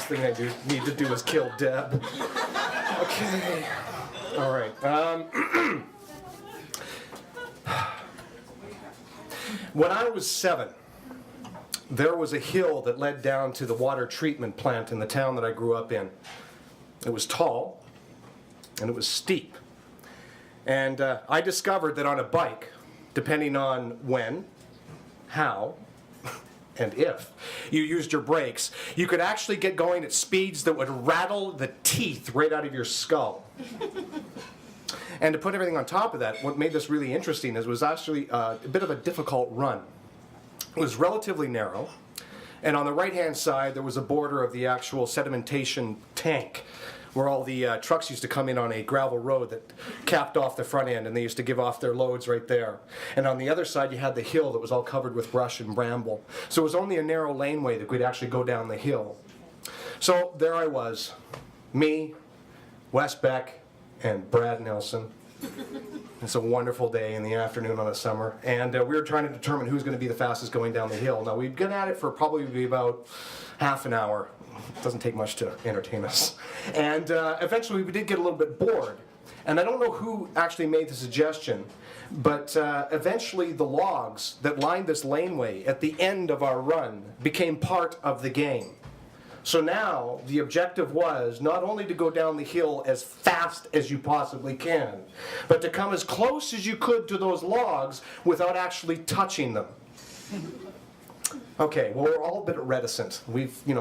thing I need to do is kill Deb. Okay. All right. When I was 7, there was a hill that led down to the water treatment plant in the town that I grew up in. It was tall, and it was steep. And I discovered that on a bike, depending on when, how, and if you used your brakes, you could actually get going at speeds that would rattle the teeth right out of your skull. And to put everything on top of that, what made this really interesting is it was actually a bit of a difficult run. It was relatively narrow, and on the right-hand side there was a border of the actual sedimentation tank where all the trucks used to come in on a gravel road that capped off the front end, and they used to give off their loads right there. And on the other side you had the hill that was all covered with brush and bramble. So it was only a narrow laneway that could actually go down the hill. So there I was, me, Wes Beck, and Brad Nelson. It's a wonderful day in the afternoon on a summer, and we were trying to determine who's going to be the fastest going down the hill. Now, we've been at it for probably about half an hour. It doesn't take much to entertain us. And eventually we did get a little bit bored. And I don't know who actually made the suggestion, but eventually the logs that lined this laneway at the end of our run became part of the game. So now the objective was not only to go down the hill as fast as you possibly can, but to come as close as you could to those logs without actually touching them. Okay, well, we're all a bit reticent.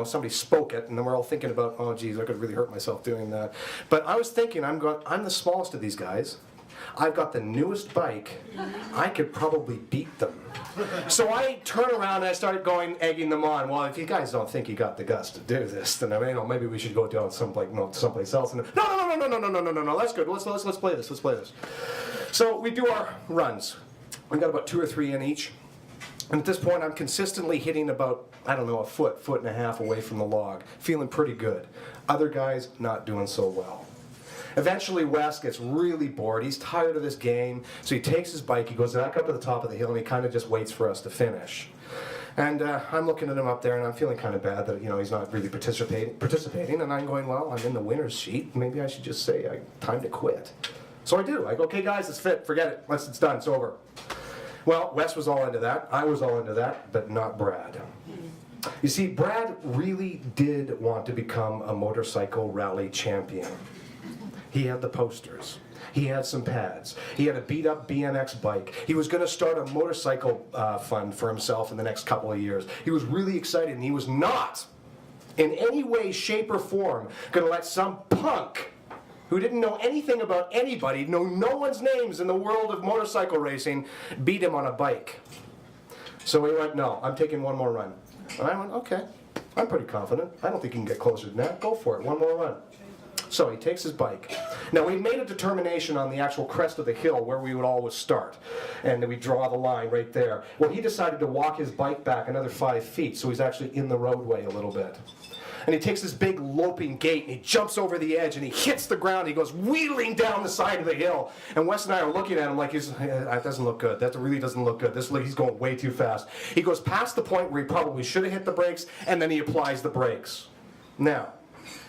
Somebody spoke it, and then we're all thinking about, oh, geez, I could really hurt myself doing that. But I was thinking, I'm the smallest of these guys. I've got the newest bike. I could probably beat them. So I turn around and I start egging them on. Well, if you guys don't think you got the guts to do this, then maybe we should go down someplace else. And no, that's good. Let's play this. Let's play this. So we do our runs. We got about 2 or 3 in each. And at this point, I'm consistently hitting about, a foot and a half away from the log, feeling pretty good. Other guys not doing so well. Eventually, Wes gets really bored. He's tired of this game, so he takes his bike, he goes back up to the top of the hill, and he kind of just waits for us to finish. And I'm looking at him up there, and I'm feeling kind of bad that he's not really participating. And I'm going, well, I'm in the winner's sheet. Maybe I should just say, time to quit. So I do. I go, okay, guys, it's fit. Forget it. It's done. It's over. Well, Wes was all into that. I was all into that, but not Brad. You see, Brad really did want to become a motorcycle rally champion. He had the posters. He had some pads. He had a beat-up BMX bike. He was going to start a motorcycle fund for himself in the next couple of years. He was really excited, and he was not, in any way, shape, or form, going to let some punk who didn't know anything about anybody, know no one's names in the world of motorcycle racing, beat him on a bike. So he went, no, I'm taking one more run. And I went, okay, I'm pretty confident. I don't think you can get closer than that. Go for it, one more run. So he takes his bike. Now, we made a determination on the actual crest of the hill where we would always start. And we draw the line right there. Well, he decided to walk his bike back another 5 feet, so he's actually in the roadway a little bit. And he takes this big loping gait, and he jumps over the edge, and he hits the ground. He goes wheeling down the side of the hill. And Wes and I are looking at him like, that doesn't look good. That really doesn't look good. He's going way too fast. He goes past the point where he probably should have hit the brakes, and then he applies the brakes. Now,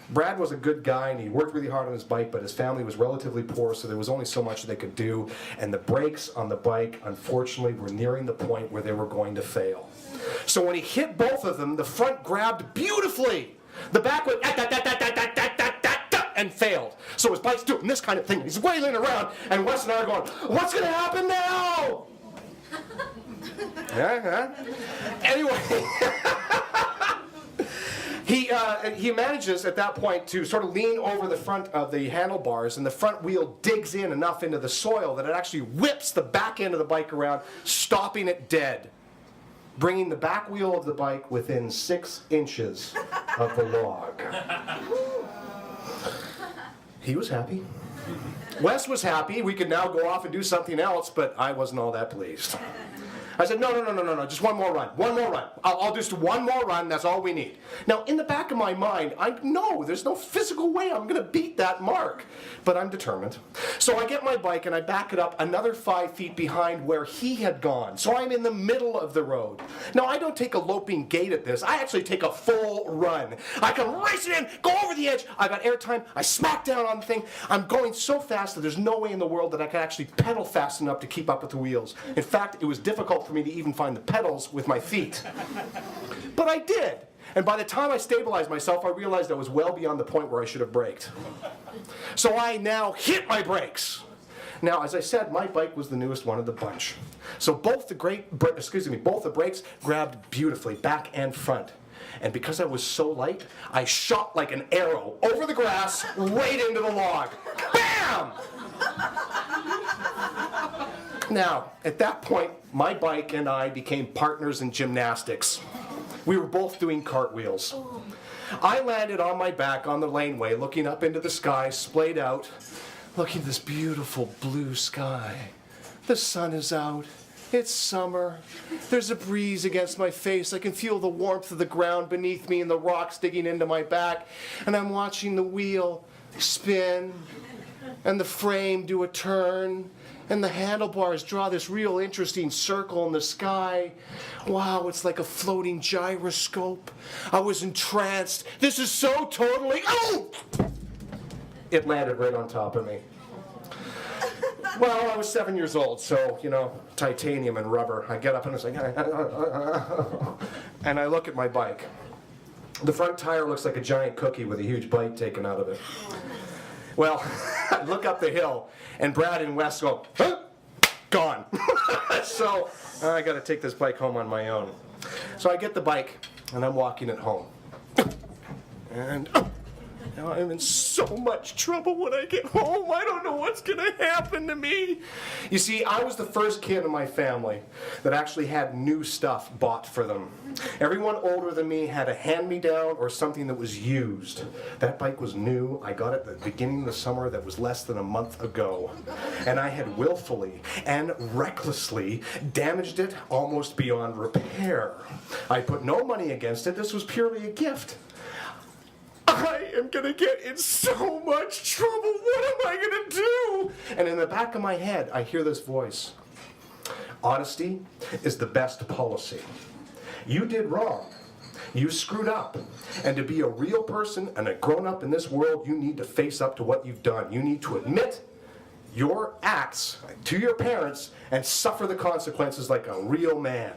Brad was a good guy, and he worked really hard on his bike, but his family was relatively poor, so there was only so much they could do. And the brakes on the bike, unfortunately, were nearing the point where they were going to fail. So when he hit both of them, the front grabbed beautifully. The back went and failed. So his bike's doing this kind of thing. He's wailing around, and Wes and I are going, what's going to happen now? Anyway, he manages at that point to sort of lean over the front of the handlebars, and the front wheel digs in enough into the soil that it actually whips the back end of the bike around, stopping it dead, bringing the back wheel of the bike within 6 inches of the log. He was happy. Wes was happy. We could now go off and do something else, but I wasn't all that pleased. I said, no, just one more run. I'll just one more run, that's all we need. Now, in the back of my mind, I know there's no physical way I'm going to beat that mark. But I'm determined. So I get my bike and I back it up another 5 feet behind where he had gone. So I'm in the middle of the road. Now, I don't take a loping gait at this. I actually take a full run. I come racing in, go over the edge. I got airtime. I smack down on the thing. I'm going so fast that there's no way in the world that I can actually pedal fast enough to keep up with the wheels. In fact, it was difficult for me to even find the pedals with my feet. But I did. And by the time I stabilized myself, I realized I was well beyond the point where I should have braked. So I now hit my brakes. Now, as I said, my bike was the newest one of the bunch. So both the brakes grabbed beautifully, back and front. And because I was so light, I shot like an arrow over the grass, right into the log. Bam! Now, at that point, my bike and I became partners in gymnastics. We were both doing cartwheels. I landed on my back on the laneway, looking up into the sky, splayed out, looking at this beautiful blue sky. The sun is out. It's summer. There's a breeze against my face. I can feel the warmth of the ground beneath me and the rocks digging into my back. And I'm watching the wheel spin and the frame do a turn. And the handlebars draw this real interesting circle in the sky. Wow, it's like a floating gyroscope. I was entranced. This is so totally... Oh! It landed right on top of me. Well, I was 7 years old, so, titanium and rubber. I get up and it's like... And I look at my bike. The front tire looks like a giant cookie with a huge bite taken out of it. Well, I look up the hill, and Brad and Wes go, huh? Gone. So I got to take this bike home on my own. So I get the bike, and I'm walking it home. And now I'm in so much trouble when I get home. I don't know what's going to happen to me. You see, I was the first kid in my family that actually had new stuff bought for them. Everyone older than me had a hand-me-down or something that was used. That bike was new. I got it at the beginning of the summer that was less than a month ago. And I had willfully and recklessly damaged it almost beyond repair. I put no money against it. This was purely a gift. I am going to get in so much trouble. What am I going to do? And in the back of my head, I hear this voice. Honesty is the best policy. You did wrong. You screwed up. And to be a real person and a grown-up in this world, you need to face up to what you've done. You need to admit your acts to your parents and suffer the consequences like a real man.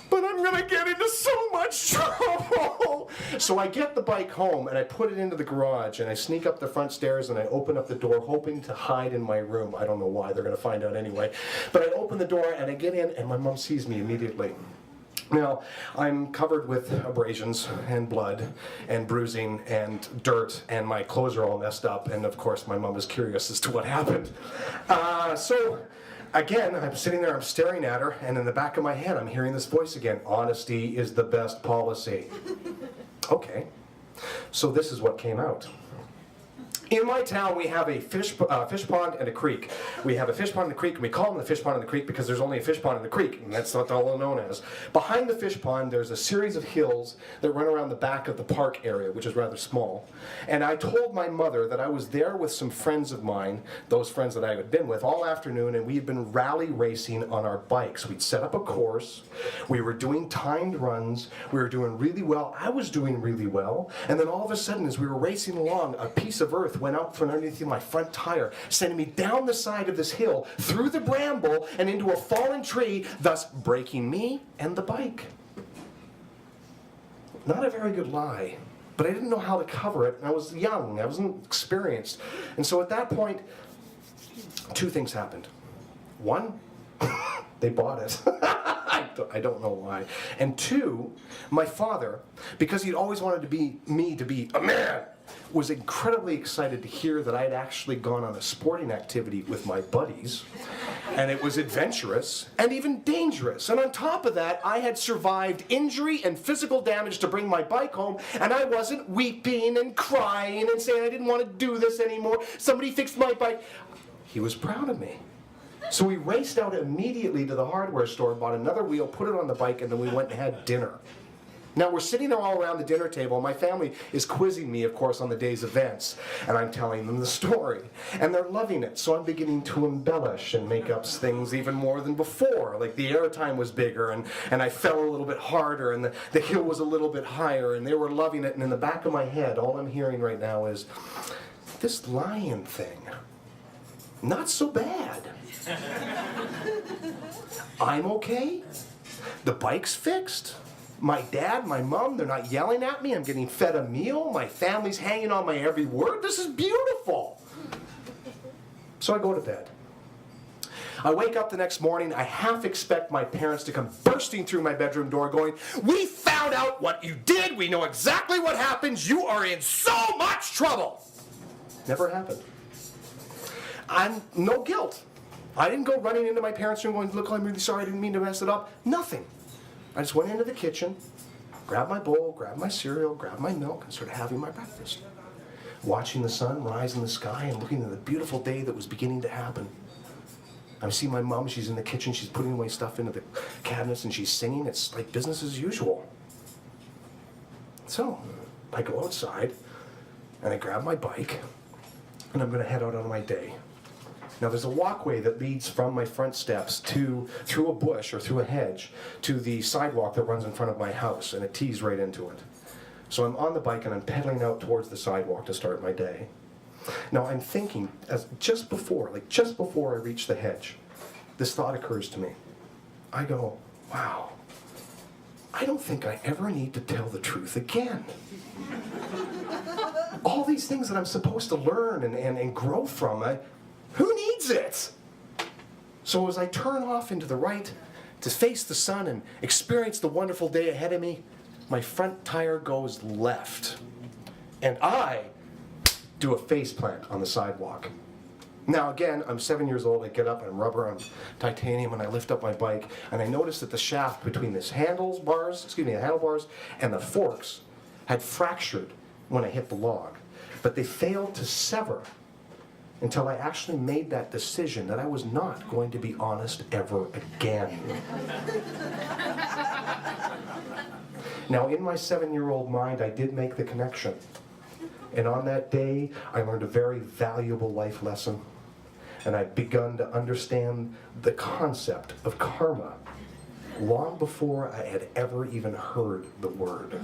But I'm going to get into so much trouble. So I get the bike home and I put it into the garage and I sneak up the front stairs and I open up the door hoping to hide in my room. I don't know why, they're going to find out anyway. But I open the door and I get in and my mom sees me immediately. Now, I'm covered with abrasions and blood and bruising and dirt and my clothes are all messed up and of course my mom is curious as to what happened. Again, I'm sitting there, I'm staring at her, and in the back of my head, I'm hearing this voice again. Honesty is the best policy. Okay, so this is what came out. In my town, we have a fish pond and a creek. We have a fish pond and a creek, and we call them the fish pond and the creek because there's only a fish pond and a creek, and that's not all known as. Behind the fish pond, there's a series of hills that run around the back of the park area, which is rather small. And I told my mother that I was there with some friends of mine, those friends that I had been with all afternoon, and we had been rally racing on our bikes. We'd set up a course. We were doing timed runs. We were doing really well. I was doing really well. And then all of a sudden, as we were racing along, a piece of earth went out from underneath my front tire, sending me down the side of this hill, through the bramble, and into a fallen tree, thus breaking me and the bike. Not a very good lie, but I didn't know how to cover it, and I was young, I wasn't experienced. And so at that point, two things happened. One, they bought it. I don't know why. And two, my father, because he'd always wanted me to be a man, was incredibly excited to hear that I had actually gone on a sporting activity with my buddies, and it was adventurous and even dangerous. And on top of that, I had survived injury and physical damage to bring my bike home, and I wasn't weeping and crying and saying I didn't want to do this anymore. Somebody fixed my bike. He was proud of me. So we raced out immediately to the hardware store, bought another wheel, put it on the bike, and then we went and had dinner. Now we're sitting there all around the dinner table, and my family is quizzing me, of course, on the day's events, and I'm telling them the story. And they're loving it, so I'm beginning to embellish and make up things even more than before. Like the airtime was bigger, and I fell a little bit harder, and the hill was a little bit higher, and they were loving it, and in the back of my head, all I'm hearing right now is, this lion thing, not so bad. I'm okay. The bike's fixed. My dad, my mom, they're not yelling at me. I'm getting fed a meal. My family's hanging on my every word. This is beautiful. So I go to bed. I wake up the next morning. I half expect my parents to come bursting through my bedroom door going, "We found out what you did. We know exactly what happened. You are in so much trouble." Never happened. I'm no guilt. I didn't go running into my parents' room going, "Look, I'm really sorry. I didn't mean to mess it up." Nothing. I just went into the kitchen, grabbed my bowl, grabbed my cereal, grabbed my milk, and started having my breakfast. Watching the sun rise in the sky and looking at the beautiful day that was beginning to happen. I see my mom, she's in the kitchen, she's putting away stuff into the cabinets and she's singing. It's like business as usual. So, I go outside and I grab my bike and I'm going to head out on my day. Now there's a walkway that leads from my front steps through a bush or through a hedge to the sidewalk that runs in front of my house, and it tees right into it. So I'm on the bike and I'm pedaling out towards the sidewalk to start my day. Now I'm thinking, just before I reach the hedge, this thought occurs to me. I go, wow, I don't think I ever need to tell the truth again. All these things that I'm supposed to learn and grow from, who needs it? So as I turn off into the right to face the sun and experience the wonderful day ahead of me, my front tire goes left. And I do a face plant on the sidewalk. Now again, I'm 7 years old, I get up, I'm rubber, I'm titanium, and I lift up my bike, and I notice that the shaft between the handlebars and the forks had fractured when I hit the log. But they failed to sever until I actually made that decision that I was not going to be honest ever again. Now, in my 7-year-old mind, I did make the connection. And on that day, I learned a very valuable life lesson. And I'd begun to understand the concept of karma long before I had ever even heard the word.